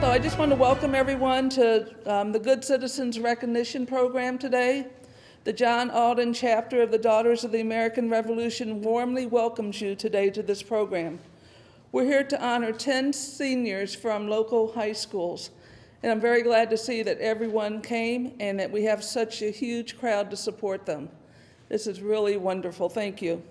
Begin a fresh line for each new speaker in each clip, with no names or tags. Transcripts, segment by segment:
So I just want to welcome everyone to the Good Citizens Recognition Program today. The John Alden chapter of the Daughters of the American Revolution warmly welcomes you today to this program. We're here to honor 10 seniors from local high schools, and I'm very glad to see that everyone came and that we have such a huge crowd to support them. This is really wonderful. Thank you.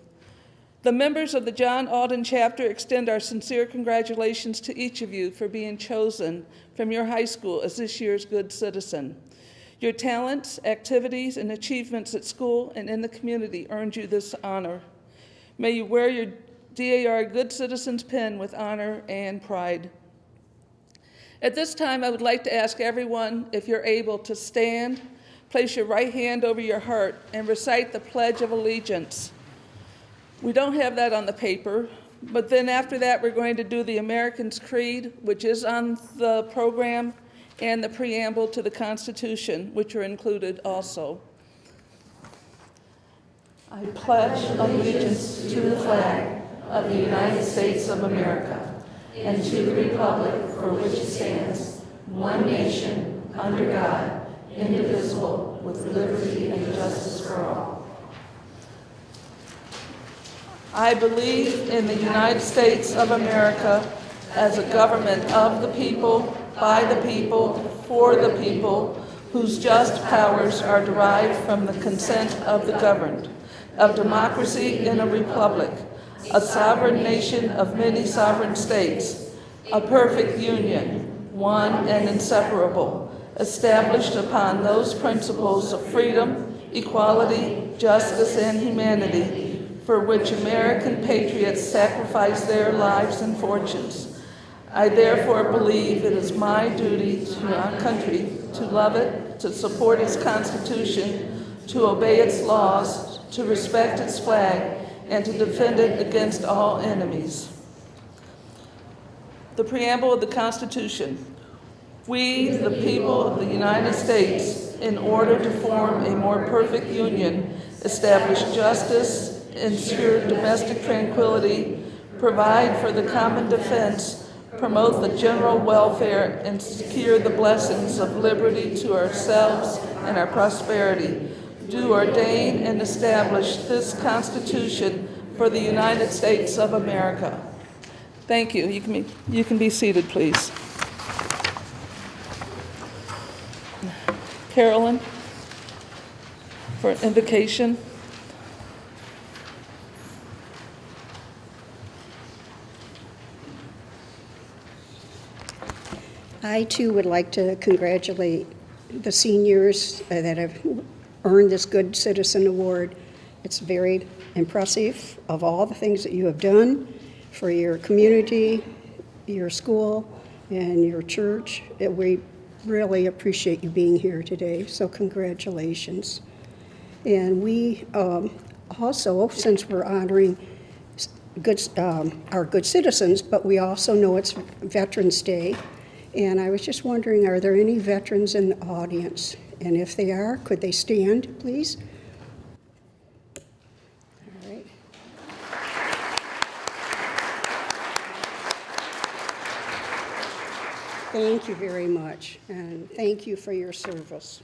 The members of the John Alden chapter extend our sincere congratulations to each of you for being chosen from your high school as this year's Good Citizen. Your talents, activities, and achievements at school and in the community earned you this honor. May you wear your DAR Good Citizens pin with honor and pride. At this time, I would like to ask everyone, if you're able, to stand, place your right hand over your heart, and recite the Pledge of Allegiance. We don't have that on the paper, but then after that, we're going to do the American's Creed, which is on the program, and the preamble to the Constitution, which are included also. I pledge allegiance to the flag of the United States of America and to the republic for which it stands, one nation, under God, indivisible, with liberty and justice for all. I believe in the United States of America as a government of the people, by the people, for the people, whose just powers are derived from the consent of the governed, of democracy in a republic, a sovereign nation of many sovereign states, a perfect union, one and inseparable, established upon those principles of freedom, equality, justice, and humanity, for which American patriots sacrificed their lives and fortunes. I therefore believe it is my duty to our country to love it, to support its Constitution, to obey its laws, to respect its flag, and to defend it against all enemies. The preamble of the Constitution. We, the people of the United States, in order to form a more perfect union, establish justice, ensure domestic tranquility, provide for the common defense, promote the general welfare, and secure the blessings of liberty to ourselves and our prosperity, do ordain and establish this Constitution for the United States of America. Thank you. You can be seated, please. Carolyn, for an invocation.
I, too, would like to congratulate the seniors that have earned this Good Citizen Award. It's very impressive of all the things that you have done for your community, your school, and your church. We really appreciate you being here today, so congratulations. And we also, since we're honoring our good citizens, but we also know it's Veterans Day, and I was just wondering, are there any veterans in the audience? And if they are, could they stand, please? All right. Thank you very much, and thank you for your service.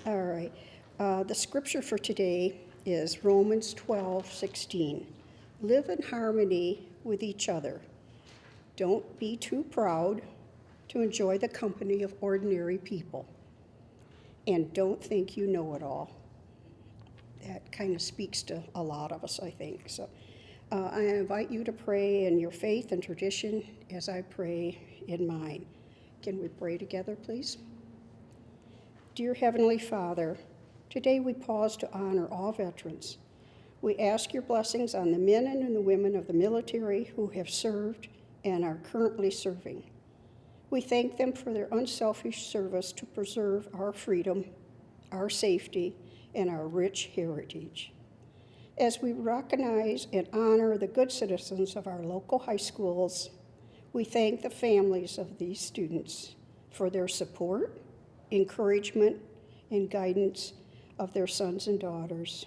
All right. The scripture for today is Romans 12:16. Live in harmony with each other. Don't be too proud to enjoy the company of ordinary people. And don't think you know it all. That kind of speaks to a lot of us, I think. So I invite you to pray in your faith and tradition as I pray in mine. Can we pray together, please? Dear Heavenly Father, today we pause to honor all veterans. We ask your blessings on the men and the women of the military who have served and are currently serving. We thank them for their unselfish service to preserve our freedom, our safety, and our rich heritage. As we recognize and honor the good citizens of our local high schools, we thank the families of these students for their support, encouragement, and guidance of their sons and daughters.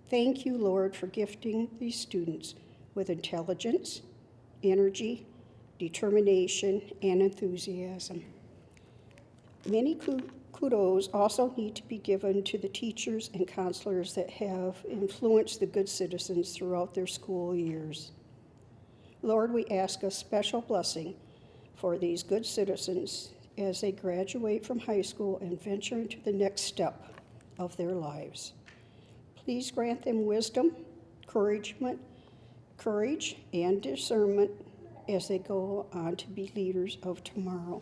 Thank you, Lord, for gifting these students with intelligence, energy, determination, and enthusiasm. Many kudos also need to be given to the teachers and counselors that have influenced the good citizens throughout their school years. Lord, we ask a special blessing for these good citizens as they graduate from high school and venture into the next step of their lives. Please grant them wisdom, courage, and discernment as they go on to be leaders of tomorrow.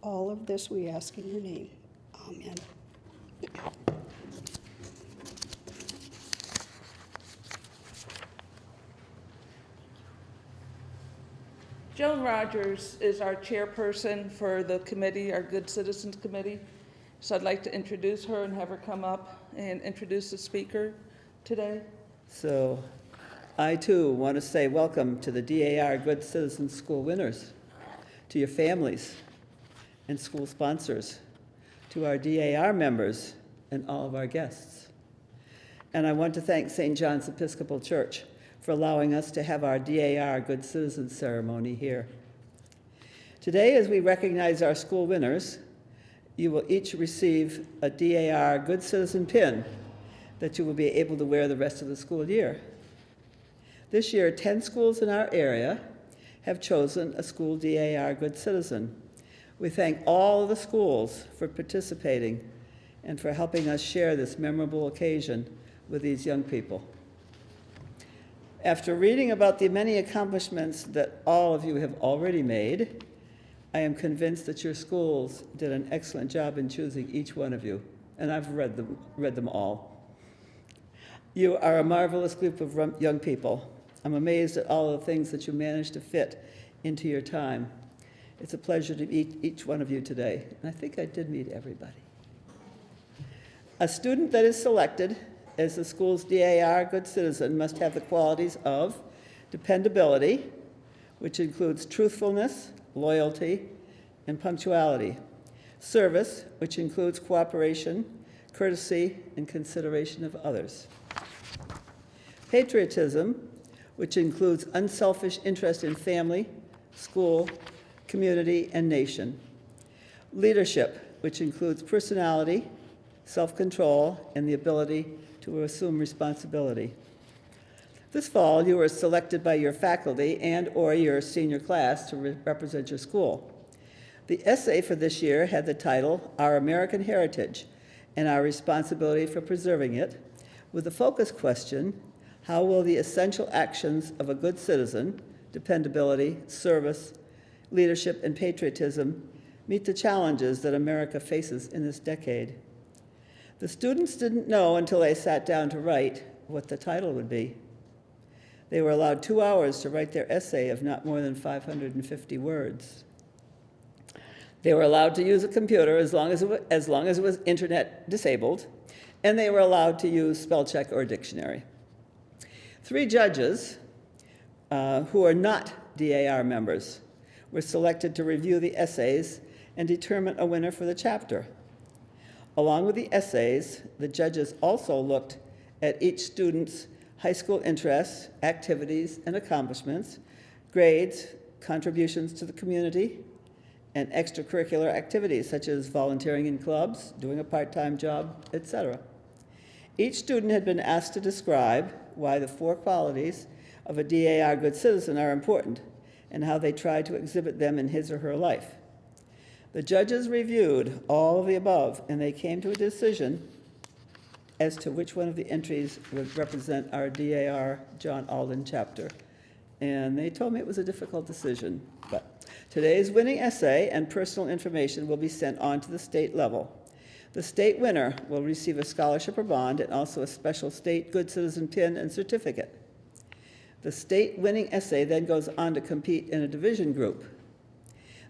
All of this we ask in your name. Amen.
Joan Rogers is our chairperson for the committee, our Good Citizens Committee. So I'd like to introduce her and have her come up and introduce the speaker today.
So I too want to say welcome to the DAR Good Citizens School winners, to your families and school sponsors, to our DAR members and all of our guests. And I want to thank St. John's Episcopal Church for allowing us to have our DAR Good Citizens ceremony here. Today, as we recognize our school winners, you will each receive a DAR Good Citizen pin that you will be able to wear the rest of the school year. This year, 10 schools in our area have chosen a school DAR Good Citizen. We thank all of the schools for participating and for helping us share this memorable occasion with these young people. After reading about the many accomplishments that all of you have already made, I am convinced that your schools did an excellent job in choosing each one of you, and I've read them all. You are a marvelous group of young people. I'm amazed at all the things that you managed to fit into your time. It's a pleasure to meet each one of you today, and I think I did meet everybody. A student that is selected as the school's DAR Good Citizen must have the qualities of dependability, which includes truthfulness, loyalty, and punctuality; service, which includes cooperation, courtesy, and consideration of others; patriotism, which includes unselfish interest in family, school, community, and nation; leadership, which includes personality, self-control, and the ability to assume responsibility. This fall, you were selected by your faculty and/or your senior class to represent your school. The essay for this year had the title, Our American Heritage and Our Responsibility for Preserving It, with the focus question, how will the essential actions of a good citizen, dependability, service, leadership, and patriotism, meet the challenges that America faces in this decade? The students didn't know until they sat down to write what the title would be. They were allowed 2 hours to write their essay of not more than 550 words. They were allowed to use a computer as long as it was internet disabled, and they were allowed to use spell check or dictionary. 3 judges who are not DAR members were selected to review the essays and determine a winner for the chapter. Along with the essays, the judges also looked at each student's high school interests, activities, and accomplishments, grades, contributions to the community, and extracurricular activities such as volunteering in clubs, doing a part-time job, etc. Each student had been asked to describe why the 4 qualities of a DAR Good Citizen are important and how they try to exhibit them in his or her life. The judges reviewed all of the above, and they came to a decision as to which one of the entries would represent our DAR John Alden chapter. And they told me it was a difficult decision. But today's winning essay and personal information will be sent on to the state level. The state winner will receive a scholarship or bond and also a special state Good Citizen pin and certificate. The state winning essay then goes on to compete in a division group.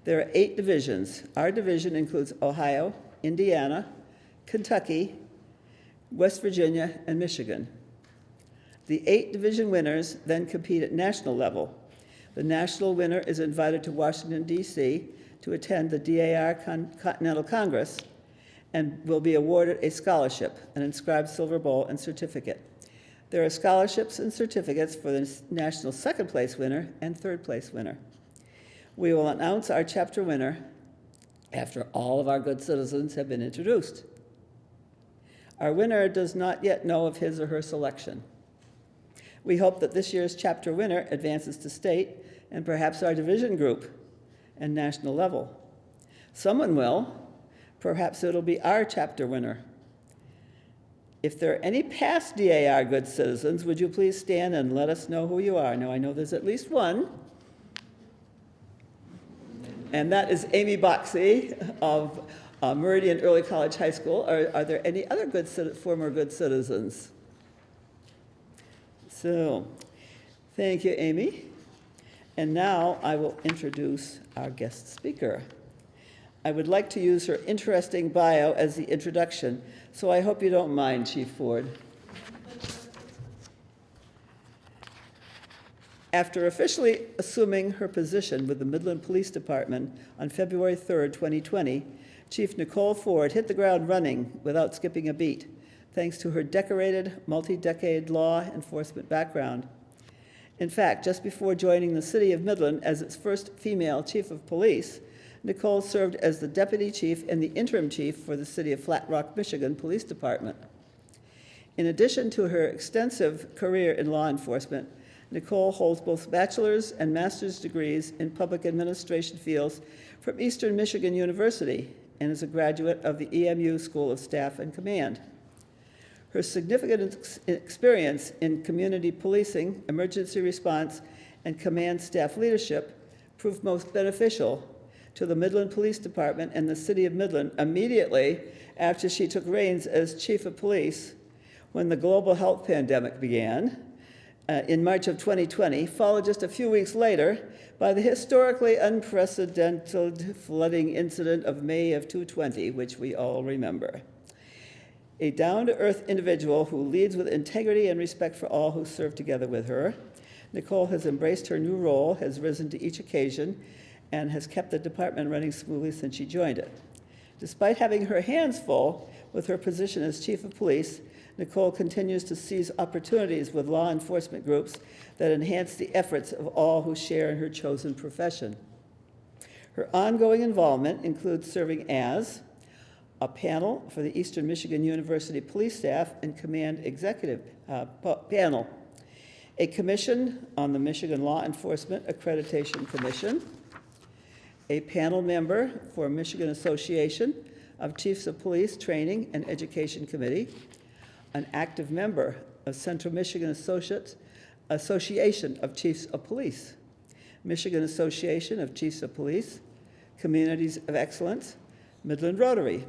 There are 8 divisions. Our division includes Ohio, Indiana, Kentucky, West Virginia, and Michigan. The 8 division winners then compete at national level. The national winner is invited to Washington, D.C. to attend the DAR Continental Congress and will be awarded a scholarship, an inscribed silver bowl, and certificate. There are scholarships and certificates for the national second place winner and third place winner. We will announce our chapter winner after all of our good citizens have been introduced. Our winner does not yet know of his or her selection. We hope that this year's chapter winner advances to state and perhaps our division group and national level. Someone will. Perhaps it'll be our chapter winner. If there are any past DAR good citizens, would you please stand and let us know who you are? Now, I know there's at least one. And that is Amy Boxey of Meridian Early College High School. Are there any other former good citizens? So, thank you, Amy. And now I will introduce our guest speaker. I would like to use her interesting bio as the introduction, so I hope you don't mind, Chief Ford. After officially assuming her position with the Midland Police Department on February 3rd, 2020, Chief Nicole Ford hit the ground running without skipping a beat, thanks to her decorated, multi-decade law enforcement background. In fact, just before joining the City of Midland as its first female chief of police, Nicole served as the deputy chief and the interim chief for the City of Flat Rock, Michigan Police Department. In addition to her extensive career in law enforcement, Nicole holds both bachelor's and master's degrees in public administration fields from Eastern Michigan University and is a graduate of the EMU School of Staff and Command. Her significant experience in community policing, emergency response, and command staff leadership proved most beneficial to the Midland Police Department and the City of Midland immediately after she took reins as chief of police when the global health pandemic began in March of 2020, followed just a few weeks later by the historically unprecedented flooding incident of May of 2020, which we all remember. A down-to-earth individual who leads with integrity and respect for all who serve together with her, Nicole has embraced her new role, has risen to each occasion, and has kept the department running smoothly since she joined it. Despite having her hands full with her position as chief of police, Nicole continues to seize opportunities with law enforcement groups that enhance the efforts of all who share in her chosen profession. Her ongoing involvement includes serving as a panel for the Eastern Michigan University Police Staff and Command Executive Panel, a commission on the Michigan Law Enforcement Accreditation Commission, a panel member for Michigan Association of Chiefs of Police Training and Education Committee, an active member of Central Michigan Association of Chiefs of Police, Michigan Association of Chiefs of Police, Communities of Excellence, Midland Rotary,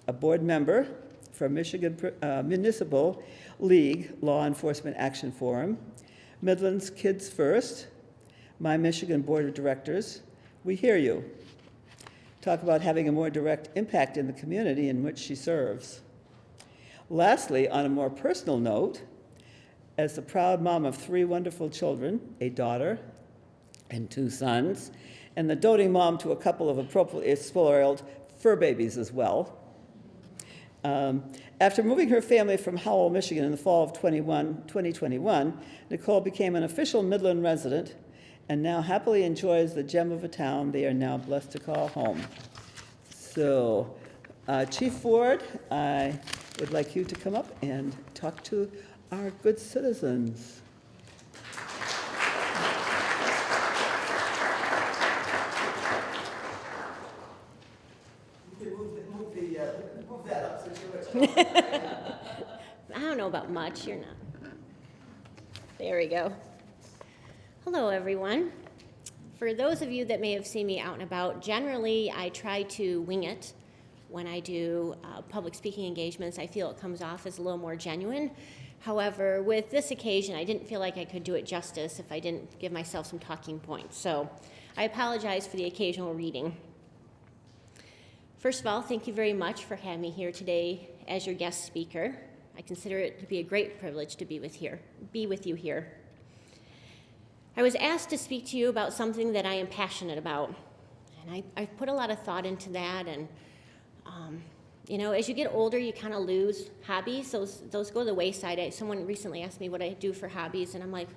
a board member for Michigan Municipal League Law Enforcement Action Forum, Midland's Kids First, My Michigan Board of Directors. We hear you. Talk about having a more direct impact in the community in which she serves. Lastly, on a more personal note, as the proud mom of 3 wonderful children, a daughter and 2 sons, and the doting mom to a couple of appropriately spoiled fur babies as well, after moving her family from Howell, Michigan in the fall of 2021, Nicole became an official Midland resident and now happily enjoys the gem of a town they are now blessed to call home. So, Chief Ford, I would like you to come up and talk to our good citizens. Move that up since you're
I don't know about much, you're not. There we go. Hello, everyone. For those of you that may have seen me out and about, generally I try to wing it when I do public speaking engagements. I feel it comes off as a little more genuine. However, with this occasion, I didn't feel like I could do it justice if I didn't give myself some talking points. So I apologize for the occasional reading. First of all, thank you very much for having me here today as your guest speaker. I consider it to be a great privilege to be with you here. I was asked to speak to you about something that I am passionate about, and I've put a lot of thought into that. And as you get older, you kind of lose hobbies. Those go to the wayside. Someone recently asked me what I do for hobbies, and I'm like,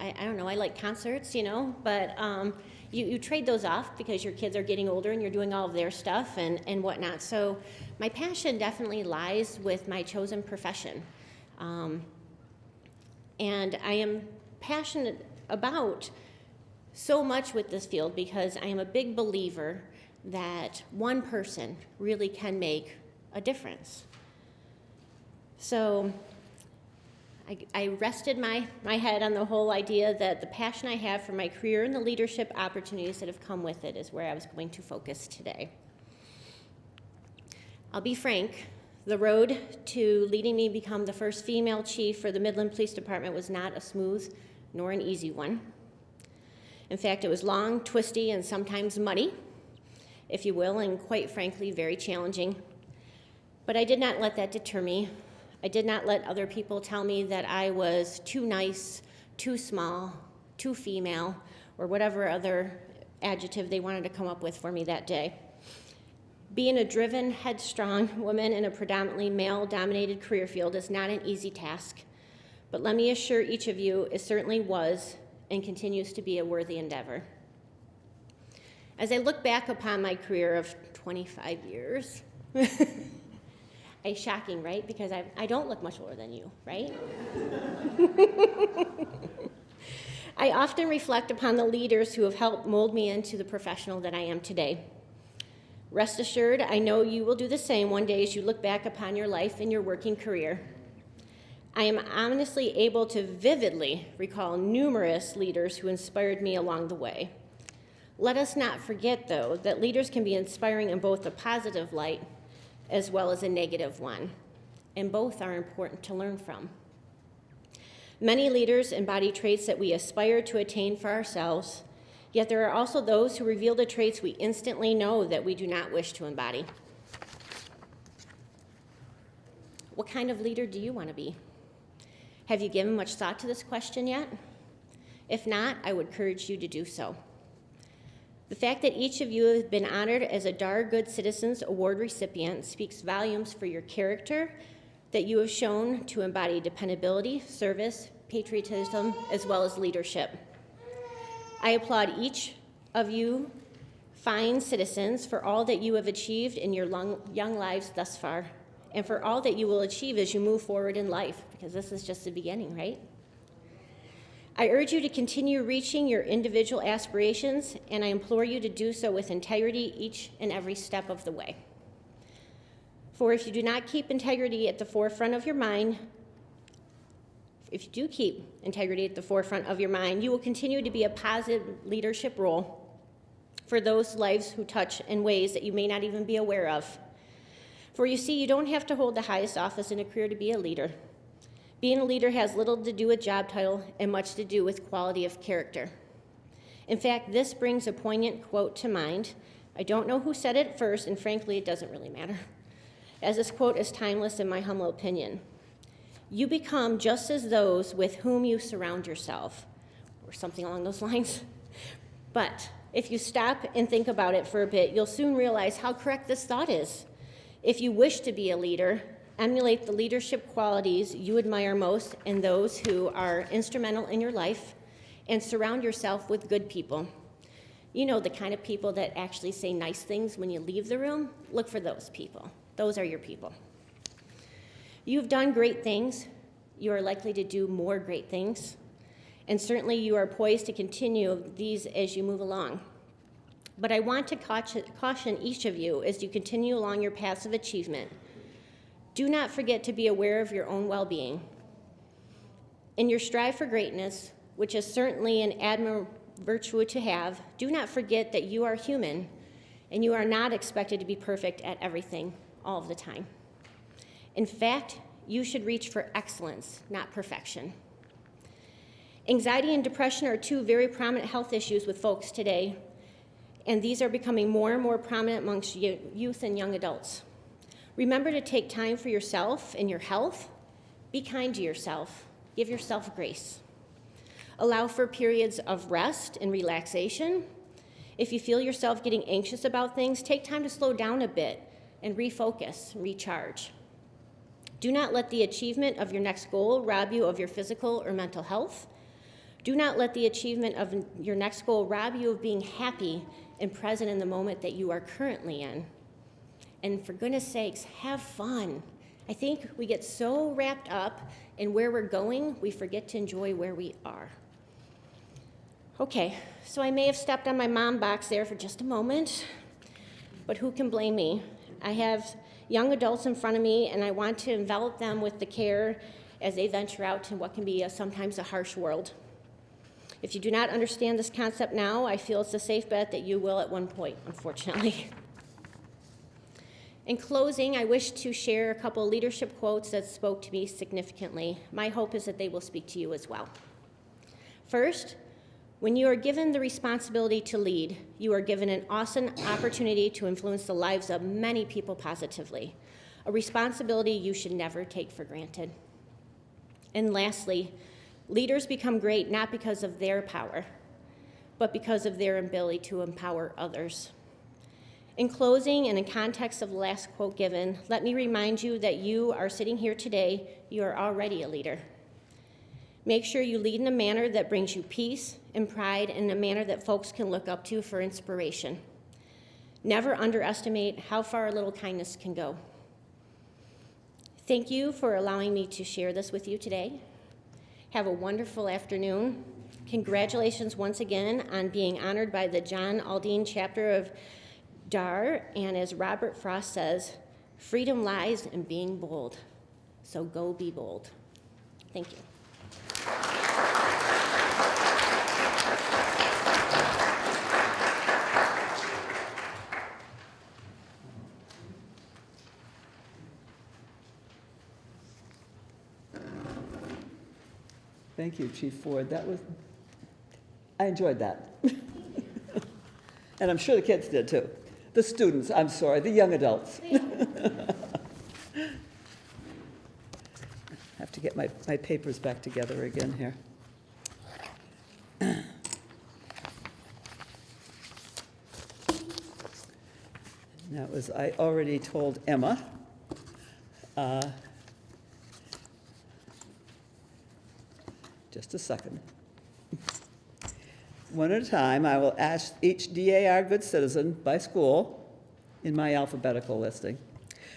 I don't know, I like concerts, but you trade those off because your kids are getting older and you're doing all of their stuff and whatnot. So my passion definitely lies with my chosen profession. And I am passionate about so much with this field because I am a big believer that one person really can make a difference. So I rested my head on the whole idea that the passion I have for my career and the leadership opportunities that have come with it is where I was going to focus today. I'll be frank, the road to leading me become the first female chief for the Midland Police Department was not a smooth nor an easy one. In fact, it was long, twisty, and sometimes muddy, if you will, and quite frankly, very challenging. But I did not let that deter me. I did not let other people tell me that I was too nice, too small, too female, or whatever other adjective they wanted to come up with for me that day. Being a driven, headstrong woman in a predominantly male-dominated career field is not an easy task, but let me assure each of you it certainly was and continues to be a worthy endeavor. As I look back upon my career of 25 years, it's shocking, right? Because I don't look much older than you, right? I often reflect upon the leaders who have helped mold me into the professional that I am today. Rest assured, I know you will do the same one day as you look back upon your life and your working career. I am honestly able to vividly recall numerous leaders who inspired me along the way. Let us not forget, though, that leaders can be inspiring in both a positive light as well as a negative one, and both are important to learn from. Many leaders embody traits that we aspire to attain for ourselves, yet there are also those who reveal the traits we instantly know that we do not wish to embody. What kind of leader do you want to be? Have you given much thought to this question yet? If not, I would encourage you to do so. The fact that each of you have been honored as a DAR Good Citizens Award recipient speaks volumes for your character that you have shown to embody dependability, service, patriotism, as well as leadership. I applaud each of you fine citizens for all that you have achieved in your young lives thus far, and for all that you will achieve as you move forward in life, because this is just the beginning, right? I urge you to continue reaching your individual aspirations, and I implore you to do so with integrity each and every step of the way. For if you do not keep integrity at the forefront of your mind, if you do keep integrity at the forefront of your mind, you will continue to be a positive leadership role for those lives who touch in ways that you may not even be aware of. For you see, you don't have to hold the highest office in a career to be a leader. Being a leader has little to do with job title and much to do with quality of character. In fact, this brings a poignant quote to mind. I don't know who said it first, and frankly, it doesn't really matter, as this quote is timeless in my humble opinion. You become just as those with whom you surround yourself, or something along those lines. But if you stop and think about it for a bit, you'll soon realize how correct this thought is. If you wish to be a leader, emulate the leadership qualities you admire most in those who are instrumental in your life, and surround yourself with good people. You know, the kind of people that actually say nice things when you leave the room. Look for those people. Those are your people. You've done great things. You are likely to do more great things. And certainly you are poised to continue these as you move along. But I want to caution each of you as you continue along your paths of achievement. Do not forget to be aware of your own well-being. In your strive for greatness, which is certainly an admirable virtue to have, do not forget that you are human and you are not expected to be perfect at everything all of the time. In fact, you should reach for excellence, not perfection. Anxiety and depression are two very prominent health issues with folks today, and these are becoming more and more prominent amongst youth and young adults. Remember to take time for yourself and your health. Be kind to yourself. Give yourself grace. Allow for periods of rest and relaxation. If you feel yourself getting anxious about things, take time to slow down a bit and refocus, recharge. Do not let the achievement of your next goal rob you of your physical or mental health. Do not let the achievement of your next goal rob you of being happy and present in the moment that you are currently in. And for goodness sakes, have fun. I think we get so wrapped up in where we're going, we forget to enjoy where we are. Okay, so I may have stepped on my mom box there for just a moment, but who can blame me? I have young adults in front of me, and I want to envelop them with the care as they venture out in what can be sometimes a harsh world. If you do not understand this concept now, I feel it's a safe bet that you will at one point, unfortunately. In closing, I wish to share a couple leadership quotes that spoke to me significantly. My hope is that they will speak to you as well. First, when you are given the responsibility to lead, you are given an awesome opportunity to influence the lives of many people positively, a responsibility you should never take for granted. And lastly, leaders become great not because of their power, but because of their ability to empower others. In closing, and in context of the last quote given, let me remind you that you are sitting here today, you are already a leader. Make sure you lead in a manner that brings you peace and pride, and in a manner that folks can look up to for inspiration. Never underestimate how far a little kindness can go. Thank you for allowing me to share this with you today. Have a wonderful afternoon. Congratulations once again on being honored by the John Aldine chapter of DAR, and as Robert Frost says, freedom lies in being bold. So go be bold. Thank you.
Thank you, Chief Ford. I enjoyed that. And I'm sure the kids did too. The students, I'm sorry, the young adults. Have to get my papers back together again here. That was, I already told Emma. Just a second. One at a time, I will ask each DAR good citizen by school in my alphabetical listing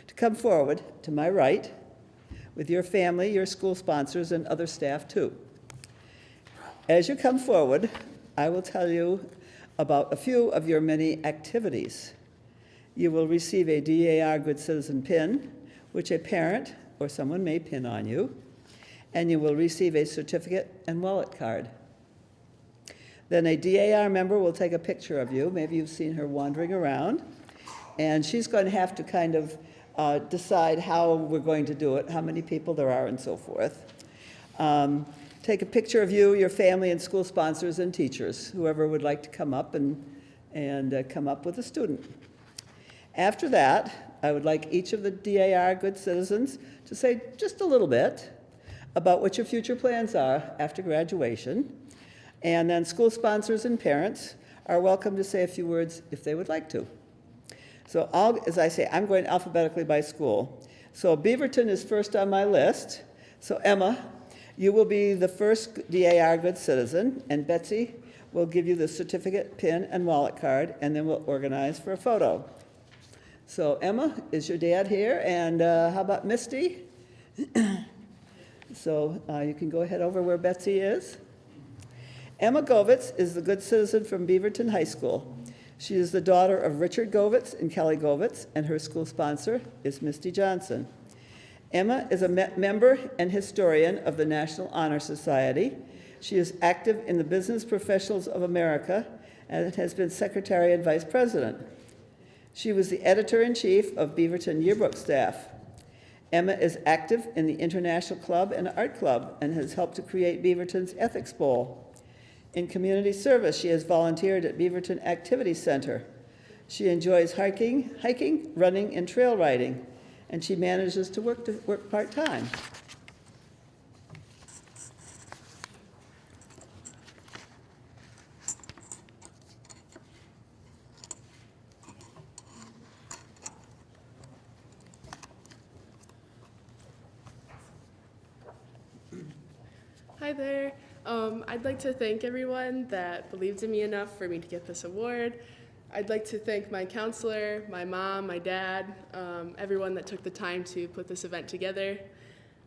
to come forward to my right with your family, your school sponsors, and other staff too. As you come forward, I will tell you about a few of your many activities. You will receive a DAR good citizen pin, which a parent or someone may pin on you, and you will receive a certificate and wallet card. Then a DAR member will take a picture of you. Maybe you've seen her wandering around. And she's going to have to kind of decide how we're going to do it, how many people there are, and so forth. Take a picture of you, your family, and school sponsors and teachers, whoever would like to come up and come up with a student. After that, I would like each of the DAR good citizens to say just a little bit about what your future plans are after graduation. And then school sponsors and parents are welcome to say a few words if they would like to. So as I say, I'm going alphabetically by school. So Beaverton is first on my list. So Emma, you will be the first DAR good citizen, and Betsy will give you the certificate, pin, and wallet card, and then we'll organize for a photo. So Emma, is your dad here? And how about Misty? So you can go ahead over where Betsy is. Emma Govitz is the good citizen from Beaverton High School. She is the daughter of Richard Govitz and Kelly Govitz, and her school sponsor is Misty Johnson. Emma is a member and historian of the National Honor Society. She is active in the Business Professionals of America and has been secretary and vice president. She was the editor-in-chief of Beaverton yearbook staff. Emma is active in the International Club and Art Club and has helped to create Beaverton's Ethics Bowl. In community service, she has volunteered at Beaverton Activity Center. She enjoys hiking, running, and trail riding, and she manages to work part-time.
Hi there. I'd like to thank everyone that believed in me enough for me to get this award. I'd like to thank my counselor, my mom, my dad, everyone that took the time to put this event together.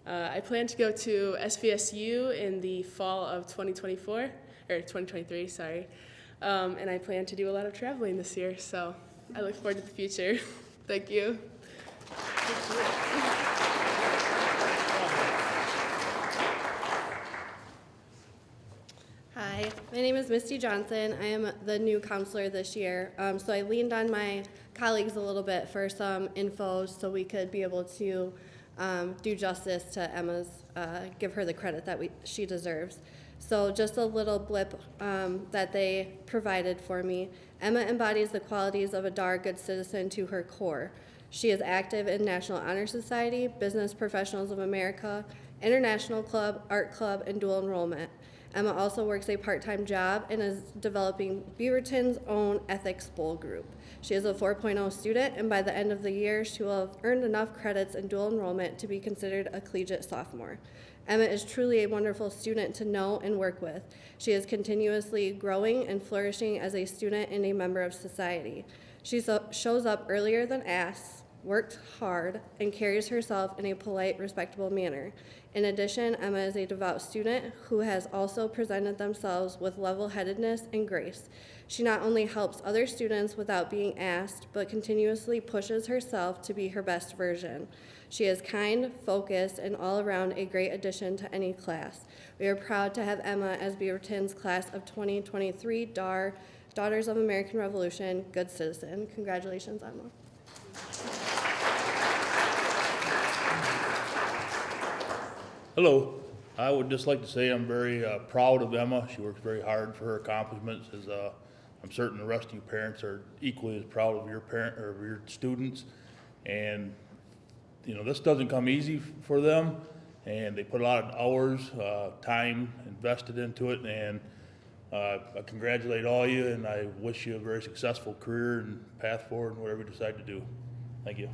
I plan to go to SVSU in the fall of 2024, or 2023, sorry. And I plan to do a lot of traveling this year, so I look forward to the future. Thank you.
Hi, my name is Misty Johnson. I am the new counselor this year. So I leaned on my colleagues a little bit for some info so we could be able to do justice to Emma's, give her the credit that she deserves. So just a little blip that they provided for me. Emma embodies the qualities of a DAR good citizen to her core. She is active in National Honor Society, Business Professionals of America, International Club, Art Club, and dual enrollment. Emma also works a part-time job and is developing Beaverton's own ethics bowl group. She is a 4.0 student, and by the end of the year, she will have earned enough credits in dual enrollment to be considered a collegiate sophomore. Emma is truly a wonderful student to know and work with. She is continuously growing and flourishing as a student and a member of society. She shows up earlier than asked, worked hard, and carries herself in a polite, respectable manner. In addition, Emma is a devout student who has also presented themselves with level-headedness and grace. She not only helps other students without being asked, but continuously pushes herself to be her best version. She is kind, focused, and all around a great addition to any class. We are proud to have Emma as Beaverton's class of 2023 DAR, Daughters of American Revolution, Good Citizen. Congratulations, Emma.
Hello. I would just like to say I'm very proud of Emma. She works very hard for her accomplishments. As I'm certain the rest of you parents are equally as proud of your parent or of your students. And you know, this doesn't come easy for them, and they put a lot of hours, time invested into it. And I congratulate all of you, and I wish you a very successful career and path forward in whatever you decide to do. Thank you.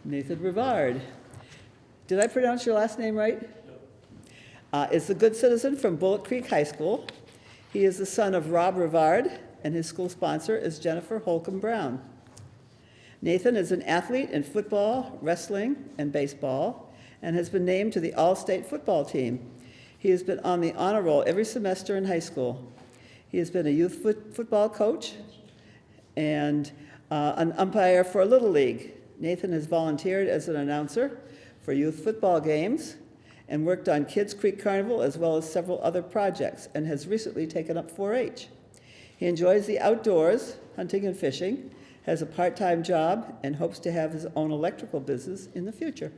Nathan Rivard. Did I pronounce your last name right? Is a good citizen from Bullet Creek High School. He is the son of Rob Rivard, and his school sponsor is Jennifer Holcomb Brown. Nathan is an athlete in football, wrestling, and baseball, and has been named to the All-State football team. He has been on the honor roll every semester in high school. He has been a youth football coach and an umpire for Little League. Nathan has volunteered as an announcer for youth football games and worked on Kids Creek Carnival as well as several other projects, and has recently taken up 4-H. He enjoys the outdoors, hunting and fishing, has a part-time job, and hopes to have his own electrical business in the future.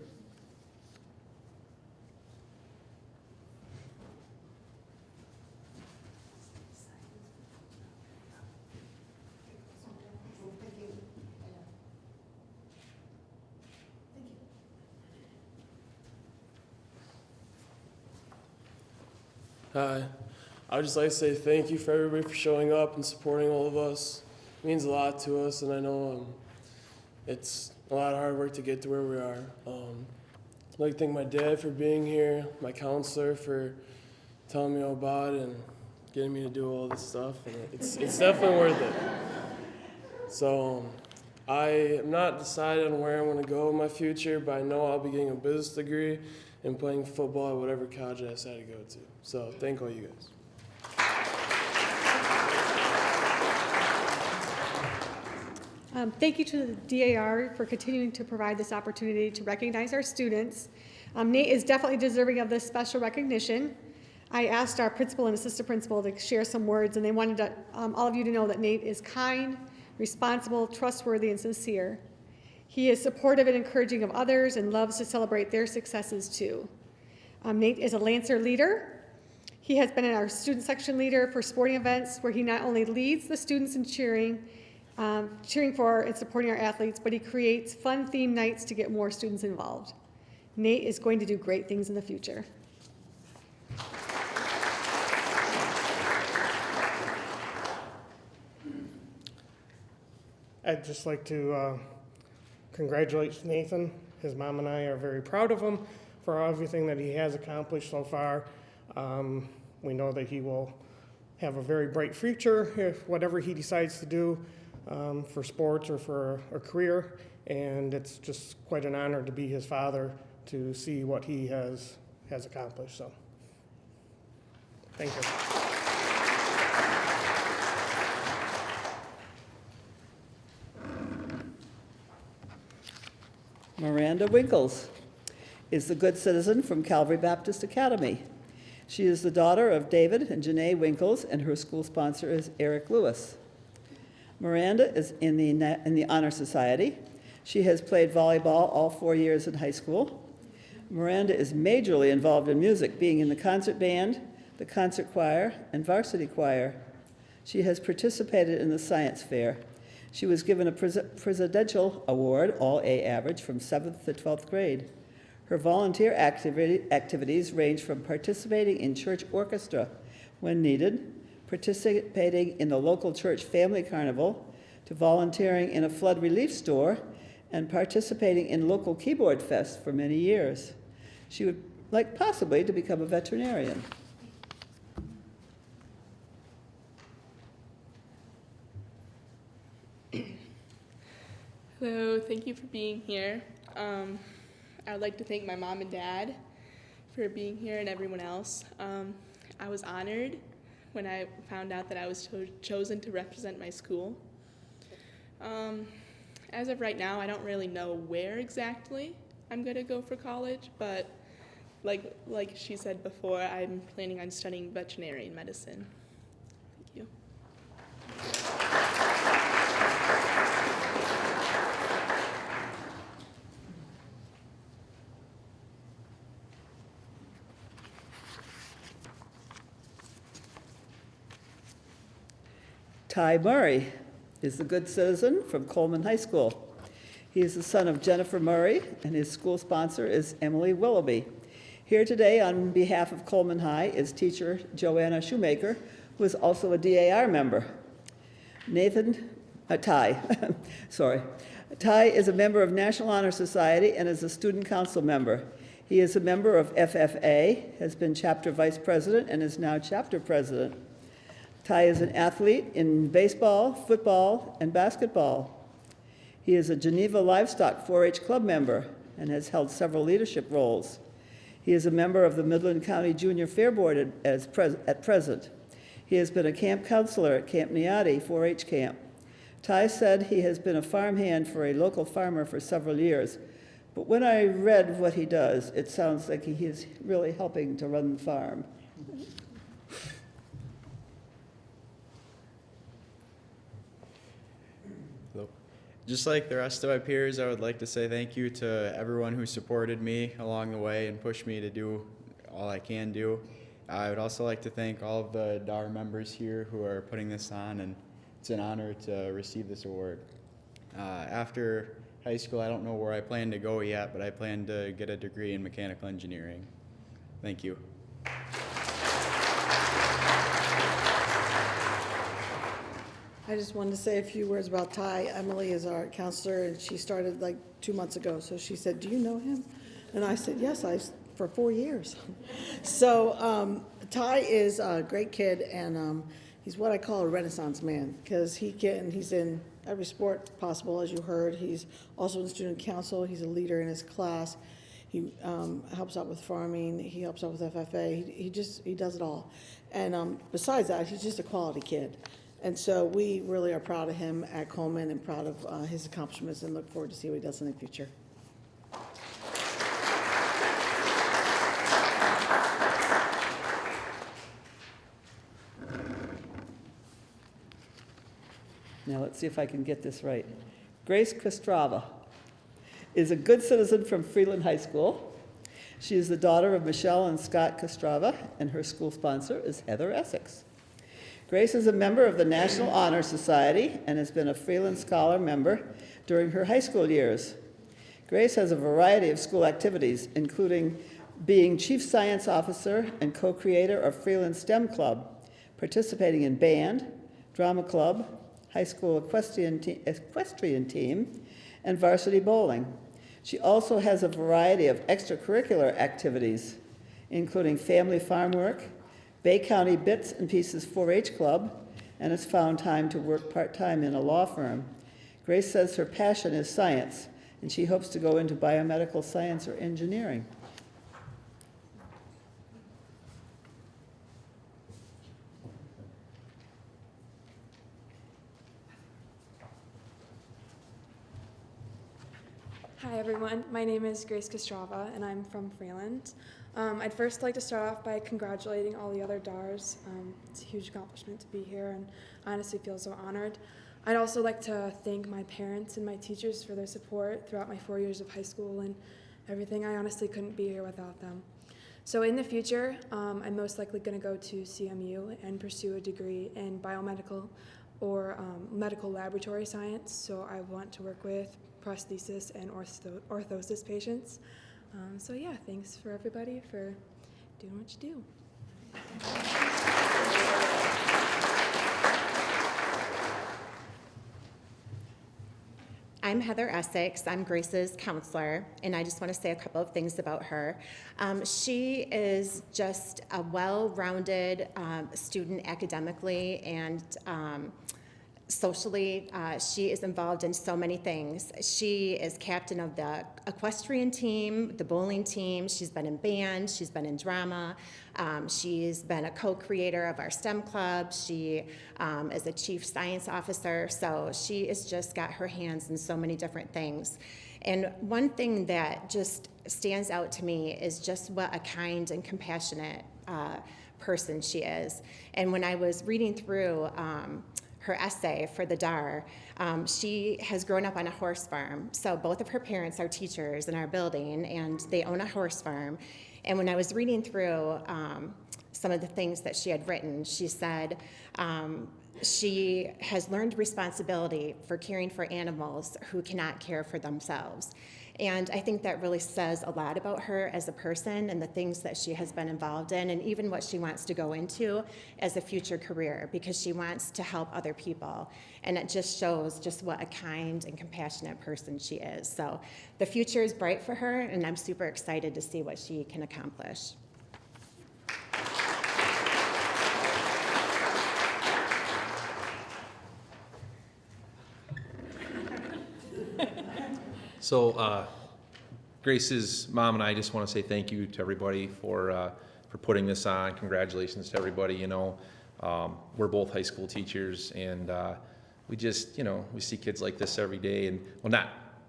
Hi. I would just like to say thank you for everybody for showing up and supporting all of us. It means a lot to us, and I know it's a lot of hard work to get to where we are. I'd like to thank my dad for being here, my counselor for telling me all about it and getting me to do all this stuff, and it's definitely worth it. So I am not decided on where I'm going to go in my future, but I know I'll be getting a business degree and playing football at whatever college I decide to go to. So thank all you guys.
Thank you to the DAR for continuing to provide this opportunity to recognize our students. Nate is definitely deserving of this special recognition. I asked our principal and assistant principal to share some words, and they wanted all of you to know that Nate is kind, responsible, trustworthy, and sincere. He is supportive and encouraging of others and loves to celebrate their successes too. Nate is a Lancer leader. He has been our student section leader for sporting events where he not only leads the students in cheering for and supporting our athletes, but he creates fun theme nights to get more students involved. Nate is going to do great things in the future.
I'd just like to congratulate Nathan. His mom and I are very proud of him for everything that he has accomplished so far. We know that he will have a very bright future if whatever he decides to do for sports or for a career, and it's just quite an honor to be his father to see what he has accomplished. So, thank you.
Miranda Winkles is the good citizen from Calvary Baptist Academy. She is the daughter of David and Janae Winkles, and her school sponsor is Eric Lewis. Miranda is in the Honor Society. She has played volleyball all 4 years in high school. Miranda is majorly involved in music, being in the concert band, the concert choir, and varsity choir. She has participated in the science fair. She was given a Presidential Award, all A average, from 7th to 12th grade. Her volunteer activities range from participating in church orchestra when needed, participating in the local church family carnival, to volunteering in a flood relief store, and participating in local keyboard fest for many years. She would like possibly to become a veterinarian.
Hello, thank you for being here. I would like to thank my mom and dad for being here and everyone else. I was honored when I found out that I was chosen to represent my school. As of right now, I don't really know where exactly I'm going to go for college, but like she said before, I'm planning on studying veterinary medicine. Thank you.
Ty Murray is the good citizen from Coleman High School. He is the son of Jennifer Murray, and his school sponsor is Emily Willoughby. Here today on behalf of Coleman High is teacher Joanna Shoemaker, who is also a DAR member. Ty is a member of National Honor Society and is a student council member. He is a member of FFA, has been chapter vice president, and is now chapter president. Ty is an athlete in baseball, football, and basketball. He is a Geneva Livestock 4-H Club member and has held several leadership roles. He is a member of the Midland County Junior Fair Board at present. He has been a camp counselor at Camp Niati 4-H camp. Ty said he has been a farmhand for a local farmer for several years, but when I read what he does, it sounds like he is really helping to run the farm.
Just like the rest of my peers, I would like to say thank you to everyone who supported me along the way and pushed me to do all I can do. I would also like to thank all of the DAR members here who are putting this on, and it's an honor to receive this award. After high school, I don't know where I plan to go yet, but I plan to get a degree in mechanical engineering. Thank you.
I just wanted to say a few words about Ty. Emily is our counselor, and she started like 2 months ago. So she said, "Do you know him?" And I said, "Yes, for 4 years." So Ty is a great kid, and he's what I call a Renaissance man, because he's in every sport possible, as you heard. He's also in student council. He's a leader in his class. He helps out with farming. He helps out with FFA. He does it all. And besides that, he's just a quality kid. And so we really are proud of him at Coleman and proud of his accomplishments, and look forward to see what he does in the future.
Now let's see if I can get this right. Grace Kostrava is a good citizen from Freeland High School. She is the daughter of Michelle and Scott Kostrava, and her school sponsor is Heather Essex. Grace is a member of the National Honor Society and has been a Freeland Scholar member during her high school years. Grace has a variety of school activities, including being Chief Science Officer and co-creator of Freeland STEM Club, participating in band, drama club, high school equestrian team, and varsity bowling. She also has a variety of extracurricular activities, including family farm work, Bay County Bits and Pieces 4-H Club, and has found time to work part-time in a law firm. Grace says her passion is science, and she hopes to go into biomedical science or engineering.
Hi everyone, my name is Grace Kostrava and I'm from Freeland. I'd first like to start off by congratulating all the other DARs. It's a huge accomplishment to be here and I honestly feel so honored. I'd also like to thank my parents and my teachers for their support throughout my 4 years of high school and everything. I honestly couldn't be here without them. So in the future, I'm most likely going to go to CMU and pursue a degree in biomedical or medical laboratory science. So I want to work with prosthesis and orthosis patients. So yeah, thanks for everybody for doing what you do.
I'm Heather Essex. I'm Grace's counselor, and I just want to say a couple of things about her. She is just a well-rounded student academically and socially. She is involved in so many things. She is captain of the equestrian team, the bowling team. She's been in band. She's been in drama. She's been a co-creator of our STEM club. She is a chief science officer. So she has just got her hands in so many different things. And one thing that just stands out to me is just what a kind and compassionate person she is. And when I was reading through her essay for the DAR, she has grown up on a horse farm. So both of her parents are teachers in our building, and they own a horse farm. And when I was reading through some of the things that she had written, she said she has learned responsibility for caring for animals who cannot care for themselves. And I think that really says a lot about her as a person and the things that she has been involved in, and even what she wants to go into as a future career, because she wants to help other people. And it just shows just what a kind and compassionate person she is. So the future is bright for her, and I'm super excited to see what she can accomplish.
So Grace's mom and I just want to say thank you to everybody for putting this on. Congratulations to everybody. You know, we're both high school teachers, and we just, you know, we see kids like this every day, and well, not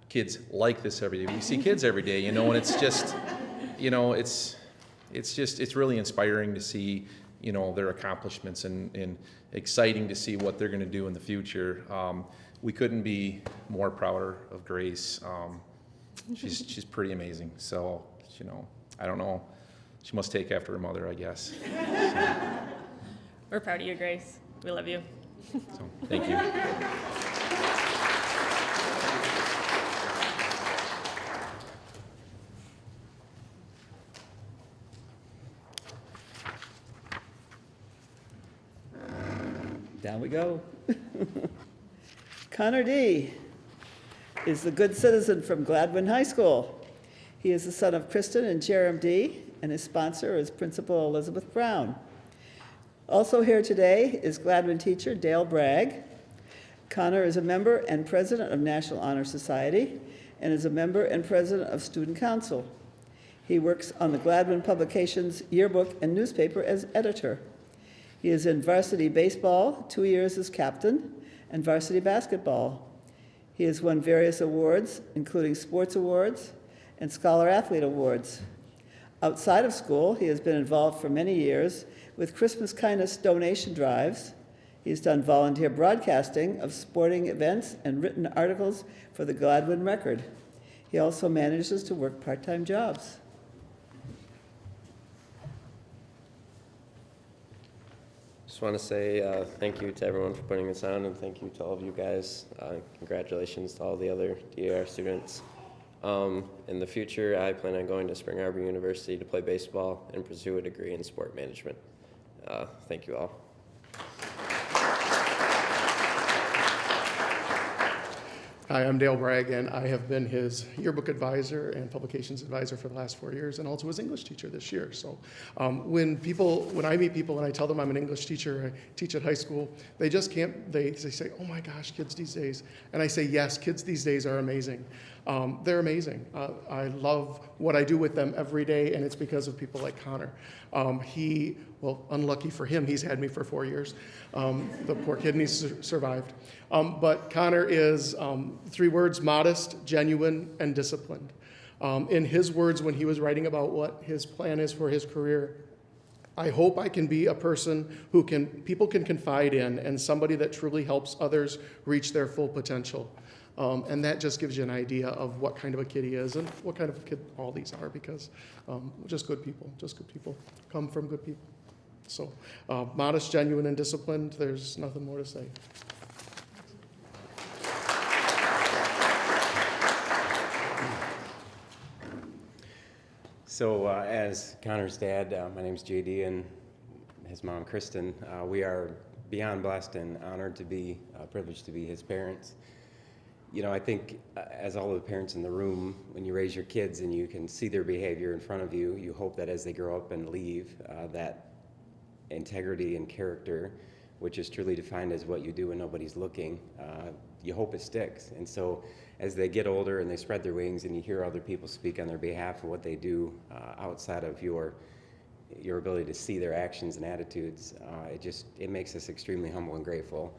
kids like this every day. We see kids every day, you know, and it's just, you know, it's really inspiring to see, you know, their accomplishments and exciting to see what they're going to do in the future. We couldn't be more prouder of Grace. She's pretty amazing. So, you know, I don't know. She must take after her mother, I guess. So.
We're proud of you, Grace. We love you.
So, thank you.
Down we go. Connor D. is the good citizen from Gladwin High School. He is the son of Kristen and Jerem D., and his sponsor is Principal Elizabeth Brown. Also here today is Gladwin teacher Dale Bragg. Connor is a member and president of National Honor Society and is a member and president of Student Council. He works on the Gladwin Publications yearbook and newspaper as editor. He is in varsity baseball, 2 years as captain, and varsity basketball. He has won various awards, including sports awards and scholar athlete awards. Outside of school, he has been involved for many years with Christmas kindness donation drives. He's done volunteer broadcasting of sporting events and written articles for the Gladwin Record. He also manages to work part-time jobs.
Just want to say thank you to everyone for putting this on, and thank you to all of you guys. Congratulations to all the other DAR students. In the future, I plan on going to Spring Arbor University to play baseball and pursue a degree in sport management. Thank you all.
Hi, I'm Dale Bragg, and I have been his yearbook advisor and publications advisor for the last 4 years, and also his English teacher this year. So when I meet people and I tell them I'm an English teacher, I teach at high school, they just can't, they say, oh my gosh, kids these days. And I say, yes, kids these days are amazing. They're amazing. I love what I do with them every day, and it's because of people like Connor. Well, unlucky for him, he's had me for 4 years. The poor kid, and he's survived. But Connor is 3 words: modest, genuine, and disciplined. In his words, when he was writing about what his plan is for his career, I hope I can be a person who people can confide in, and somebody that truly helps others reach their full potential. And that just gives you an idea of what kind of a kid he is and what kind of kid all these are, because just good people come from good people. So modest, genuine, and disciplined, there's nothing more to say.
So as Connor's dad, my name's JD, and his mom, Kristen, we are beyond blessed and honored to be privileged to be his parents. You know, I think as all of the parents in the room, when you raise your kids and you can see their behavior in front of you, you hope that as they grow up and leave, that integrity and character, which is truly defined as what you do when nobody's looking, you hope it sticks. And so as they get older and they spread their wings and you hear other people speak on their behalf of what they do outside of your ability to see their actions and attitudes, it makes us extremely humble and grateful.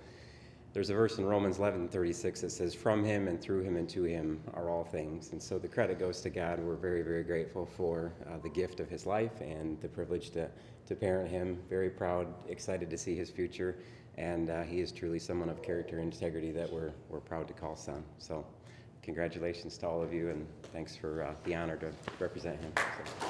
There's a verse in Romans 11:36 that says, from him and through him and to him are all things. And so the credit goes to God. We're very, very grateful for the gift of his life and the privilege to parent him. Very proud, excited to see his future. And he is truly someone of character and integrity that we're proud to call son. So congratulations to all of you, and thanks for the honor to represent him. So.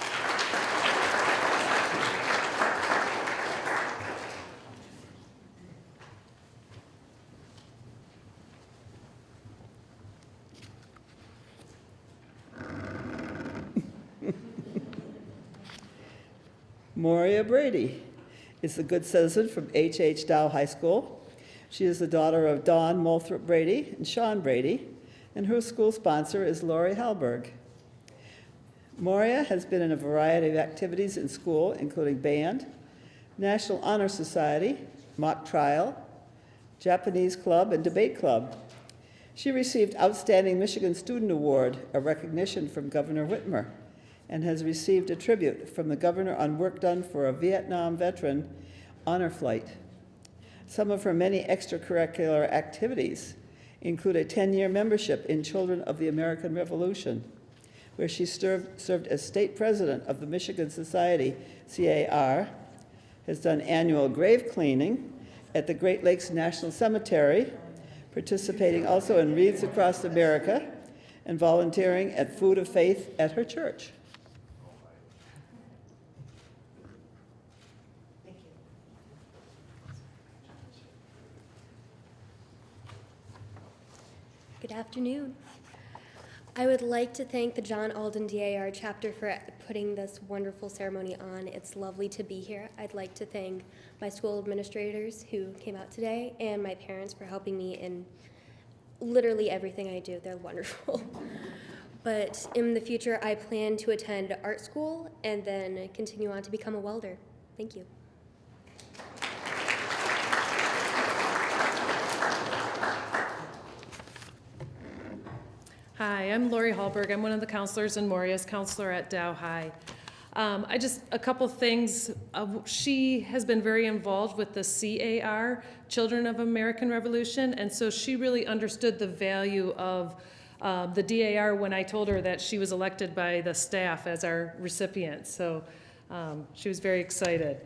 Moria Brady is a good citizen from H.H. Dow High School. She is the daughter of Dawn Moulthrop Brady and Sean Brady, and her school sponsor is Lori Hallberg. Moria has been in a variety of activities in school, including band, National Honor Society, mock trial, Japanese club, and debate club. She received Outstanding Michigan Student Award, a recognition from Governor Whitmer, and has received a tribute from the governor on work done for a Vietnam veteran honor flight. Some of her many extracurricular activities include a 10-year membership in Children of the American Revolution, where she served as state president of the Michigan Society, CAR, has done annual grave cleaning at the Great Lakes National Cemetery, participating also in Wreaths Across America, and volunteering at Food of Faith at her church.
Good afternoon. I would like to thank the John Alden DAR chapter for putting this wonderful ceremony on. It's lovely to be here. I'd like to thank my school administrators who came out today and my parents for helping me in literally everything I do. They're wonderful. But in the future, I plan to attend art school and then continue on to become a welder. Thank you.
Hi, I'm Lori Hallberg. I'm one of the counselors and Moria's counselor at Dow High. A couple things. She has been very involved with the CAR, Children of American Revolution, and so she really understood the value of the DAR when I told her that she was elected by the staff as our recipient. So she was very excited.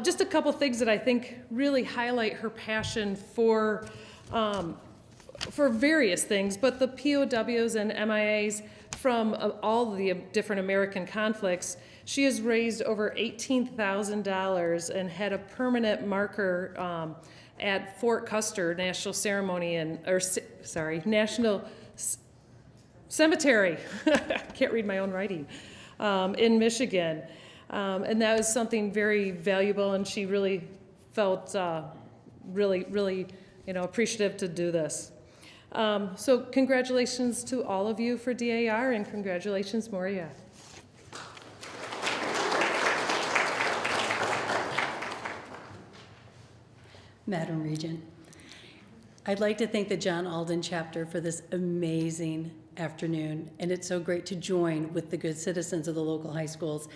Just a couple things that I think really highlight her passion for various things, but the POWs and MIAs from all the different American conflicts. She has raised over $18,000 and had a permanent marker at Fort Custer National Cemetery. I can't read my own writing, in Michigan. And that was something very valuable, and she really felt really appreciative to do this. So congratulations to all of you for DAR, and congratulations, Moria.
Madam Regent, I'd like to thank the John Alden chapter for this amazing afternoon, and it's so great to join with the good citizens of the local high schools.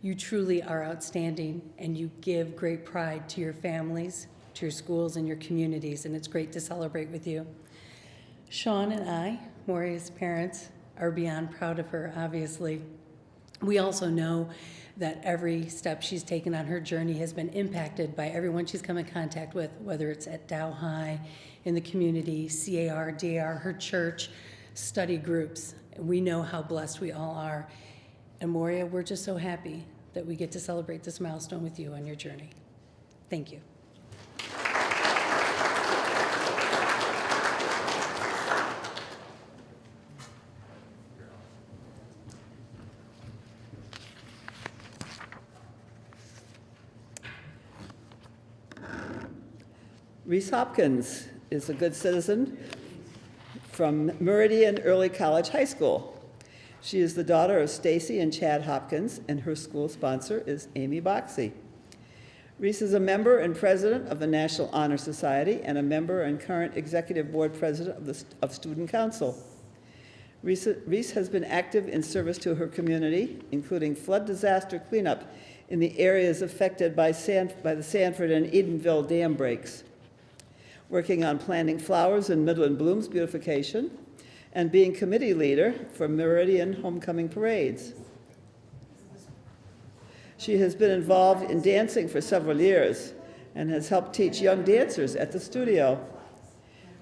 You truly are outstanding, and you give great pride to your families, to your schools, and your communities, and it's great to celebrate with you. Sean and I, Moria's parents, are beyond proud of her, obviously. We also know that every step she's taken on her journey has been impacted by everyone she's come in contact with, whether it's at Dow High, in the community, CAR, DAR, her church, study groups. We know how blessed we all are. And Moria, we're just so happy that we get to celebrate this milestone with you on your journey. Thank you.
Reese Hopkins is a good citizen from Meridian Early College High School. She is the daughter of Stacy and Chad Hopkins, and her school sponsor is Amy Boxey. Reese is a member and president of the National Honor Society and a member and current executive board president of Student Council. Reese has been active in service to her community, including flood disaster cleanup in the areas affected by the Sanford and Edenville dam breaks, working on planting flowers in Midland Bloom's beautification, and being committee leader for Meridian homecoming parades. She has been involved in dancing for several years and has helped teach young dancers at the studio.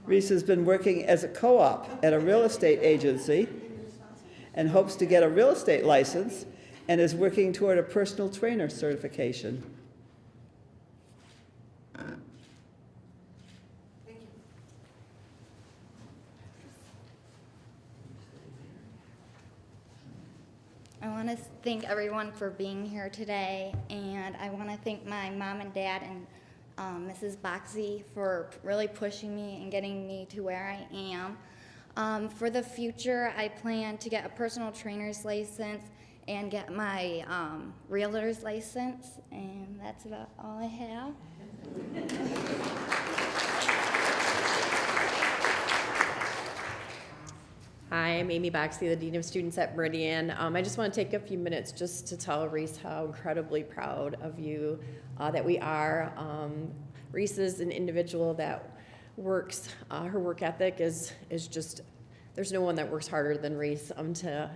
Reese has been working as a co-op at a real estate agency and hopes to get a real estate license and is working toward a personal trainer certification.
I want to thank everyone for being here today, and I want to thank my mom and dad and Mrs. Boxey for really pushing me and getting me to where I am. For the future, I plan to get a personal trainer's license and get my realtor's license, and that's about all I have.
Hi, I'm Amy Boxey, the Dean of Students at Meridian. I just want to take a few minutes just to tell Reese how incredibly proud of you that we are. Reese is an individual that works, her work ethic is just, there's no one that works harder than Reese to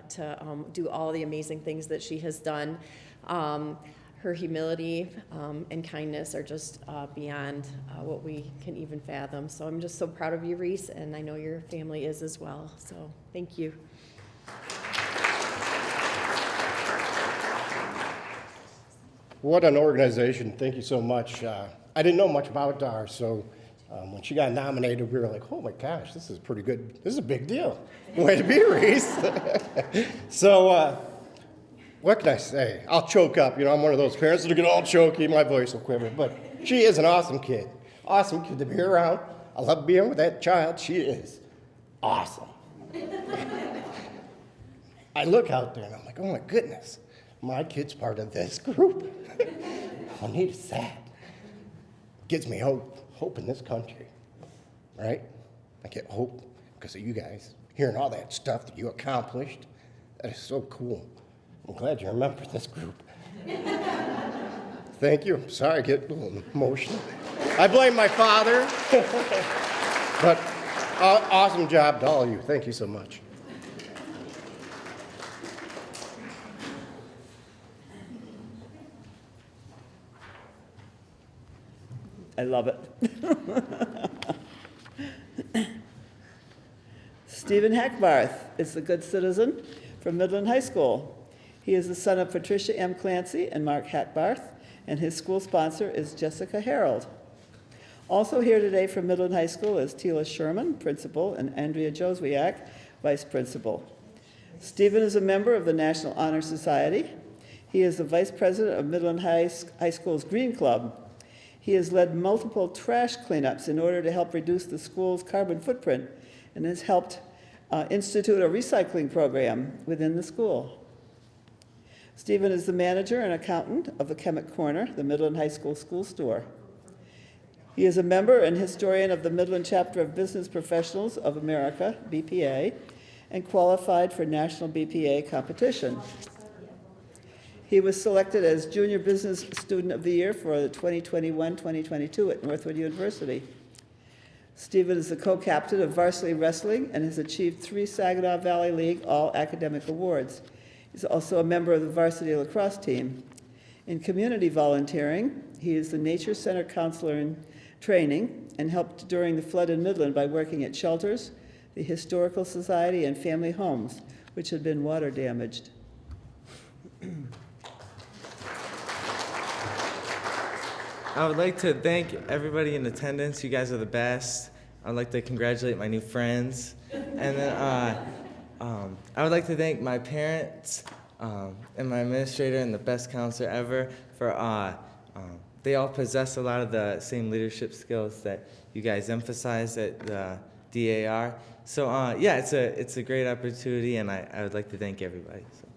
do all the amazing things that she has done. Her humility and kindness are just beyond what we can even fathom. So I'm just so proud of you, Reese, and I know your family is as well. So thank you.
What an organization. Thank you so much. I didn't know much about DAR, so when she got nominated, we were like, oh my gosh, this is pretty good. This is a big deal. Way to be, Reese. So, what can I say? I'll choke up. You know, I'm one of those parents that'll get all choky, my voice will quiver. But she is an awesome kid. Awesome kid to be around. I love being with that child. She is awesome. I look out there and I'm like, oh my goodness, my kid's part of this group. I need that. Gives me hope in this country, right? I get hope because of you guys, hearing all that stuff that you accomplished. That is so cool. I'm glad you remember this group. Thank you. I'm sorry I get a little emotional. I blame my father. But awesome job to all of you. Thank you so much.
I love it. Stephen Hackbarth is a good citizen from Midland High School. He is the son of Patricia M. Clancy and Mark Hackbarth, and his school sponsor is Jessica Harold. Also here today from Midland High School is Tila Sherman, principal, and Andrea Joswiak, vice principal. Stephen is a member of the National Honor Society. He is the vice president of Midland High School's Green Club. He has led multiple trash cleanups in order to help reduce the school's carbon footprint and has helped institute a recycling program within the school. Stephen is the manager and accountant of the Chemic Corner, the Midland High School school store. He is a member and historian of the Midland chapter of Business Professionals of America, BPA, and qualified for National BPA competition. He was selected as Junior Business Student of the Year for the 2021-2022 at Northwood University. Stephen is the co-captain of varsity wrestling and has achieved 3 Saginaw Valley League all-academic awards. He's also a member of the varsity lacrosse team. In community volunteering, he is the Nature Center counselor in training and helped during the flood in Midland by working at shelters, the Historical Society, and family homes, which had been water damaged.
I would like to thank everybody in attendance. You guys are the best. I would like to congratulate my new friends. And then I would like to thank my parents and my administrator and the best counselor ever for they all possess a lot of the same leadership skills that you guys emphasize at the DAR. So yeah, it's a great opportunity, and I would like to thank everybody. So,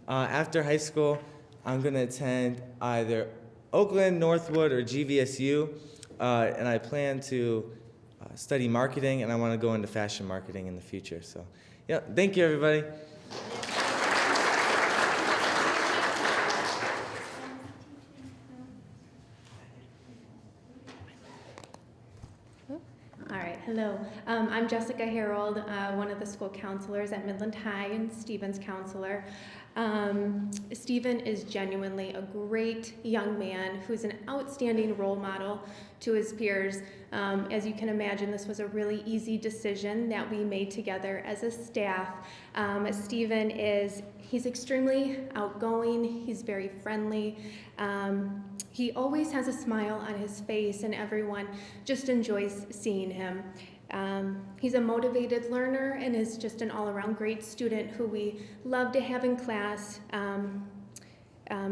after high school, I'm going to attend either Oakland, Northwood, or GVSU, and I plan to study marketing, and I want to go into fashion marketing in the future. So yeah, thank you, everybody.
All right, hello. I'm Jessica Harold, one of the school counselors at Midland High and Stephen's counselor. Stephen is genuinely a great young man who's an outstanding role model to his peers. As you can imagine, this was a really easy decision that we made together as a staff. Stephen he's extremely outgoing, he's very friendly. He always has a smile on his face, and everyone just enjoys seeing him. He's a motivated learner and is just an all-around great student who we love to have in class.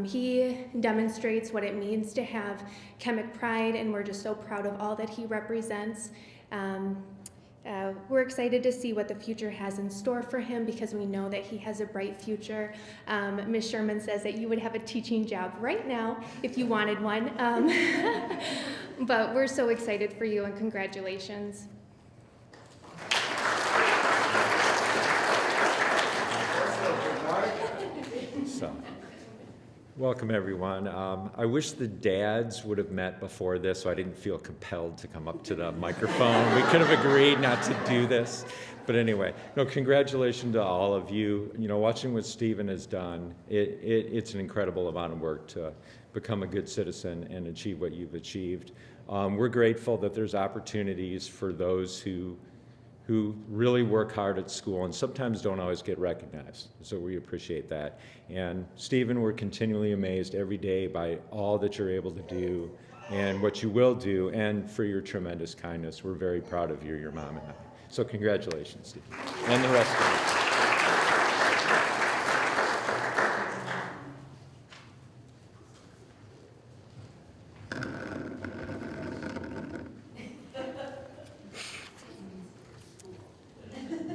He demonstrates what it means to have chemic pride, and we're just so proud of all that he represents. We're excited to see what the future has in store for him because we know that he has a bright future. Ms. Sherman says that you would have a teaching job right now if you wanted one. But we're so excited for you, and congratulations.
So, welcome everyone. I wish the dads would have met before this so I didn't feel compelled to come up to the microphone. We could have agreed not to do this. But anyway, no, congratulations to all of you. You know, watching what Stephen has done, it's an incredible amount of work to become a good citizen and achieve what you've achieved. We're grateful that there's opportunities for those who really work hard at school and sometimes don't always get recognized. So we appreciate that. And Stephen, we're continually amazed every day by all that you're able to do and what you will do, and for your tremendous kindness. We're very proud of you, your mom and I. So congratulations, Stephen, and the rest of you.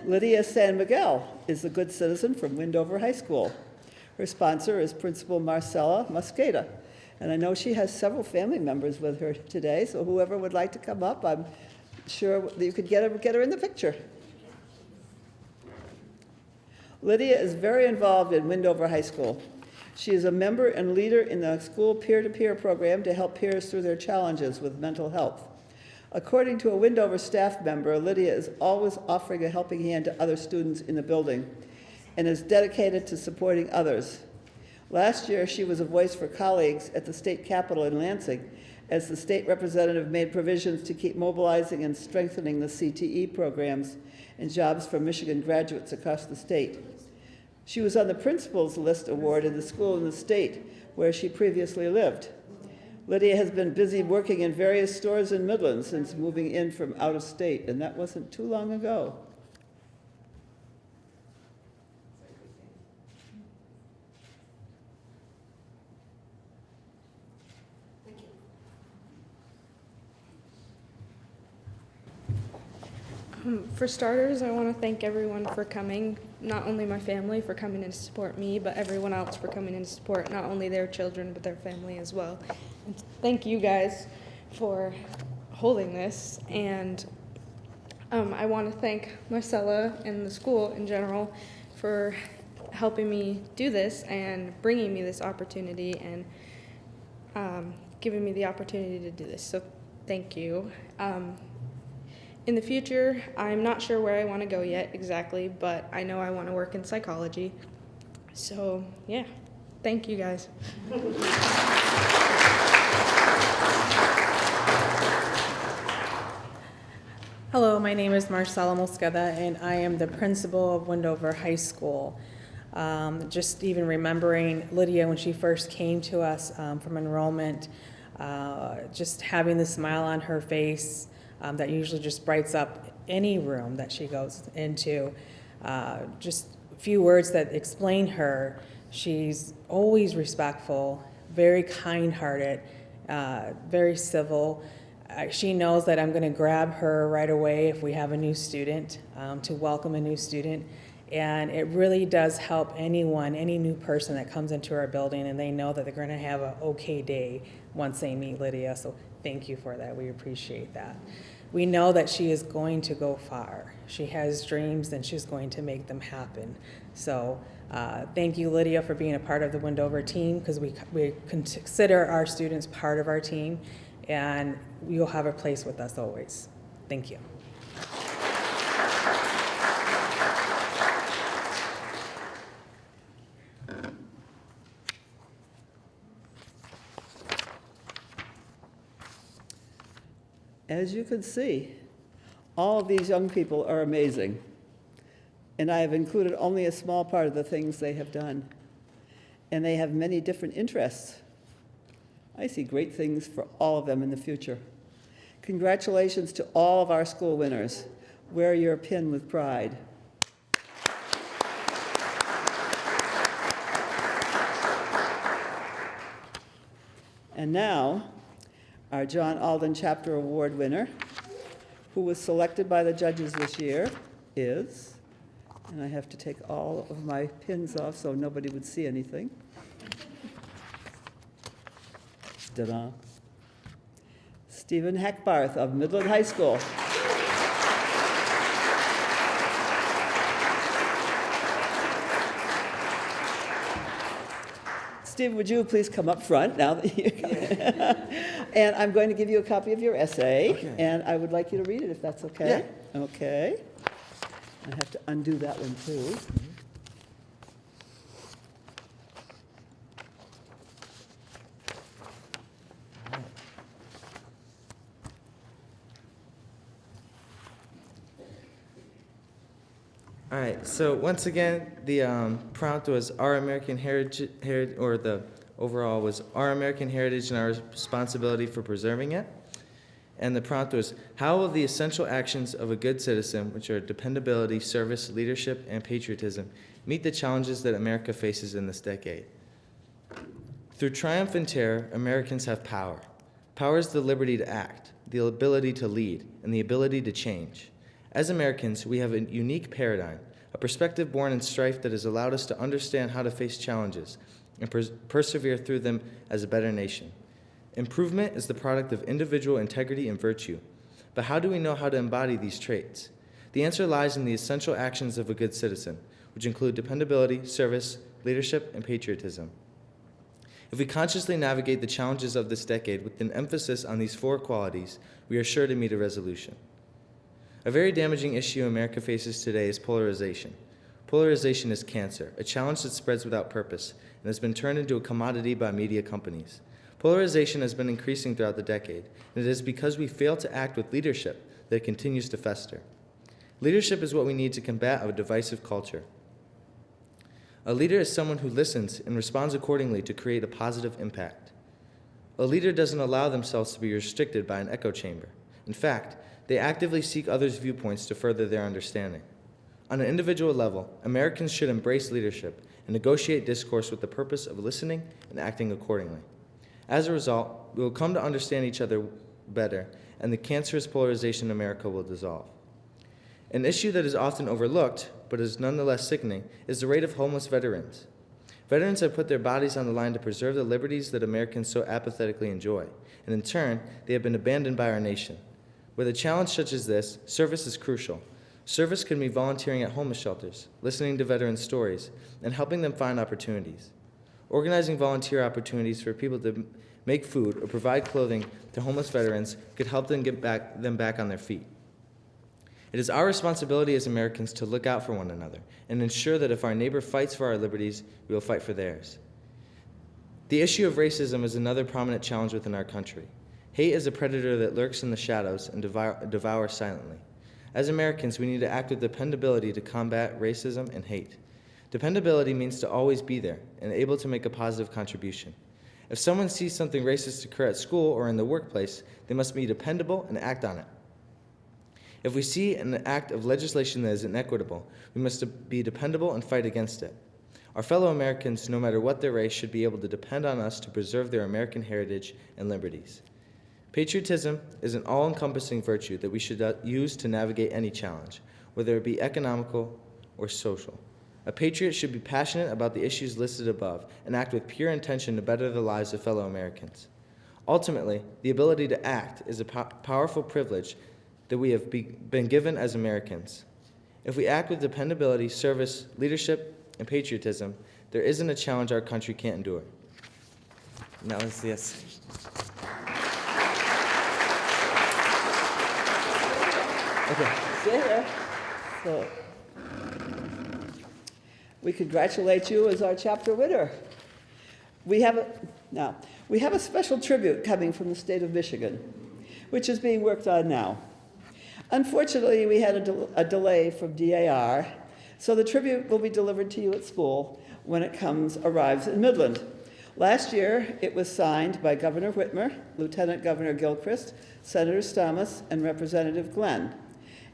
Lydia San Miguel is a good citizen from Windover High School. Her sponsor is Principal Marcella Mosqueda, and I know she has several family members with her today, so whoever would like to come up, I'm sure that you could get her in the picture. Lydia is very involved in Windover High School. She is a member and leader in the school peer-to-peer program to help peers through their challenges with mental health. According to a Windover staff member, Lydia is always offering a helping hand to other students in the building and is dedicated to supporting others. Last year, she was a voice for colleagues at the state capitol in Lansing as the state representative made provisions to keep mobilizing and strengthening the CTE programs and jobs for Michigan graduates across the state. She was on the Principals List Award in the school in the state where she previously lived. Lydia has been busy working in various stores in Midland since moving in from out of state, and that wasn't too long ago.
For starters, I want to thank everyone for coming, not only my family for coming in to support me, but everyone else for coming in to support not only their children, but their family as well. And thank you guys for holding this. And I want to thank Marcella and the school in general for helping me do this and bringing me this opportunity and giving me the opportunity to do this. So thank you. In the future, I'm not sure where I want to go yet exactly, but I know I want to work in psychology. So yeah, thank you guys.
Hello, my name is Marcella Mosqueda, and I am the principal of Wendover High School. Just even remembering Lydia when she first came to us from enrollment, just having the smile on her face that usually just brights up any room that she goes into. Just a few words that explain her. She's always respectful, very kind-hearted, very civil. She knows that I'm going to grab her right away if we have a new student, to welcome a new student. And it really does help anyone, any new person that comes into our building, and they know that they're going to have an okay day once they meet Lydia. So thank you for that. We appreciate that. We know that she is going to go far. She has dreams, and she's going to make them happen. So thank you, Lydia, for being a part of the Wendover team, because we consider our students part of our team, and you'll have a place with us always. Thank you.
As you can see, all of these young people are amazing, and I have included only a small part of the things they have done, and they have many different interests. I see great things for all of them in the future. Congratulations to all of our school winners. Wear your pin with pride. And now, our John Alden Chapter Award winner, who was selected by the judges this year, is, and I have to take all of my pins off so nobody would see anything. Ta-da. Stephen Heckbarth of Midland High School. Steve, would you please come up front now that you're coming? And I'm going to give you a copy of your essay, okay, and I would like you to read it if that's okay. Yeah. Okay. I have to undo that one too. Mm-hmm.
All right, so once again, the prompt was our American heritage, or the overall was our American heritage and our responsibility for preserving it. And the prompt was, how will the essential actions of a good citizen, which are dependability, service, leadership, and patriotism, meet the challenges that America faces in this decade? Through triumph and terror, Americans have power. Power is the liberty to act, the ability to lead, and the ability to change. As Americans, we have a unique paradigm, a perspective born in strife that has allowed us to understand how to face challenges and persevere through them as a better nation. Improvement is the product of individual integrity and virtue. But how do we know how to embody these traits? The answer lies in the essential actions of a good citizen, which include dependability, service, leadership, and patriotism. If we consciously navigate the challenges of this decade with an emphasis on these four qualities, we are sure to meet a resolution. A very damaging issue America faces today is polarization. Polarization is cancer, a challenge that spreads without purpose and has been turned into a commodity by media companies. Polarization has been increasing throughout the decade, and it is because we fail to act with leadership that it continues to fester. Leadership is what we need to combat a divisive culture. A leader is someone who listens and responds accordingly to create a positive impact. A leader doesn't allow themselves to be restricted by an echo chamber. In fact, they actively seek others' viewpoints to further their understanding. On an individual level, Americans should embrace leadership and negotiate discourse with the purpose of listening and acting accordingly. As a result, we will come to understand each other better, and the cancerous polarization in America will dissolve. An issue that is often overlooked, but is nonetheless sickening, is the rate of homeless veterans. Veterans have put their bodies on the line to preserve the liberties that Americans so apathetically enjoy, and in turn, they have been abandoned by our nation. With a challenge such as this, service is crucial. Service can be volunteering at homeless shelters, listening to veterans' stories, and helping them find opportunities. Organizing volunteer opportunities for people to make food or provide clothing to homeless veterans could help them get them back on their feet. It is our responsibility as Americans to look out for one another and ensure that if our neighbor fights for our liberties, we will fight for theirs. The issue of racism is another prominent challenge within our country. Hate is a predator that lurks in the shadows and devours silently. As Americans, we need to act with dependability to combat racism and hate. Dependability means to always be there and able to make a positive contribution. If someone sees something racist occur at school or in the workplace, they must be dependable and act on it. If we see an act of legislation that is inequitable, we must be dependable and fight against it. Our fellow Americans, no matter what their race, should be able to depend on us to preserve their American heritage and liberties. Patriotism is an all-encompassing virtue that we should use to navigate any challenge, whether it be economical or social. A patriot should be passionate about the issues listed above and act with pure intention to better the lives of fellow Americans. Ultimately, the ability to act is a powerful privilege that we have been given as Americans. If we act with dependability, service, leadership, and patriotism, there isn't a challenge our country can't endure. And that was this.
Okay, Sarah. So, we congratulate you as our chapter winner. We have a special tribute coming from the state of Michigan, which is being worked on now. Unfortunately, we had a delay from DAR, so the tribute will be delivered to you at school when it arrives in Midland. Last year, it was signed by Governor Whitmer, Lieutenant Governor Gilchrist, Senator Stamas, and Representative Glenn.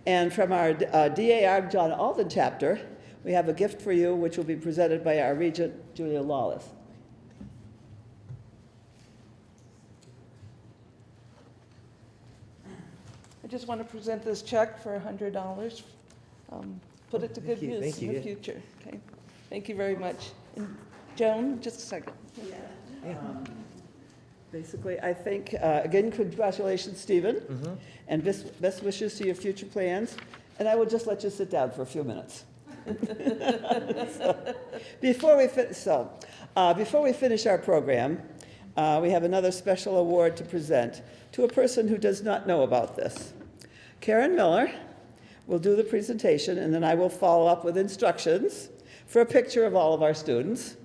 And from our DAR John Alden chapter, we have a gift for you, which will be presented by our Regent, Julia Lawless.
I just want to present this check for $100. Put it to good use in the future. Okay. Thank you very much. And Joan, just a second.
Yeah. Basically, I think, again, congratulations, Stephen, and best wishes to your future plans. And I will just let you sit down for a few minutes. Before we finish our program, we have another special award to present to a person who does not know about this. Karen Miller will do the presentation, and then I will follow up with instructions for a picture of all of our students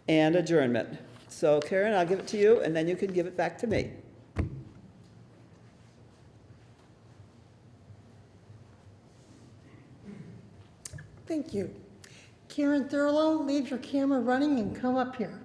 and adjournment. So Karen, I'll give it to you, and then you can give it back to me.
Thank you. Karen Thurlow, leave your camera running and come up here.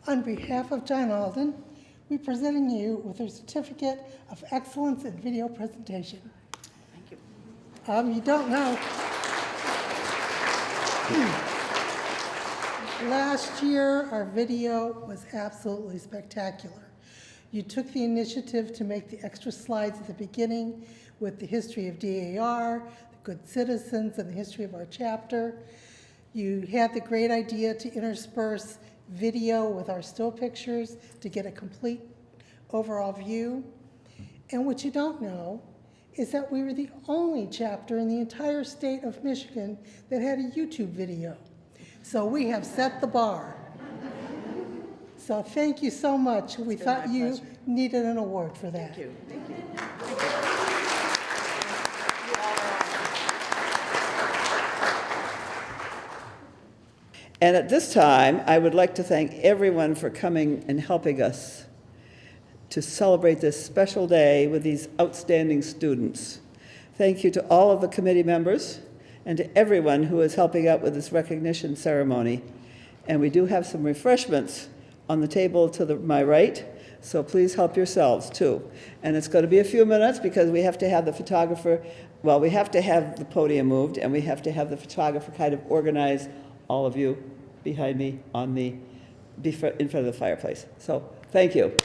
On behalf of John Alden, we're presenting you with a certificate of excellence in video presentation.
Thank you.
You don't know. Last year, our video was absolutely spectacular. You took the initiative to make the extra slides at the beginning with the history of DAR, the good citizens, and the history of our chapter. You had the great idea to intersperse video with our still pictures to get a complete overall view. And what you don't know is that we were the only chapter in the entire state of Michigan that had a YouTube video. So we have set the bar. So thank you so much. We thought you needed an award for that.
Thank you. Thank you. And at this time, I would like to thank everyone for coming and helping us to celebrate this special day with these outstanding students. Thank you to all of the committee members and to everyone who is helping out with this recognition ceremony. And we do have some refreshments on the table to my right, So please help yourselves too. And it's going to be a few minutes because we have to have the photographer, well, we have to have the podium moved and we have to have the photographer kind of organize all of you behind me in front of the fireplace. So thank you.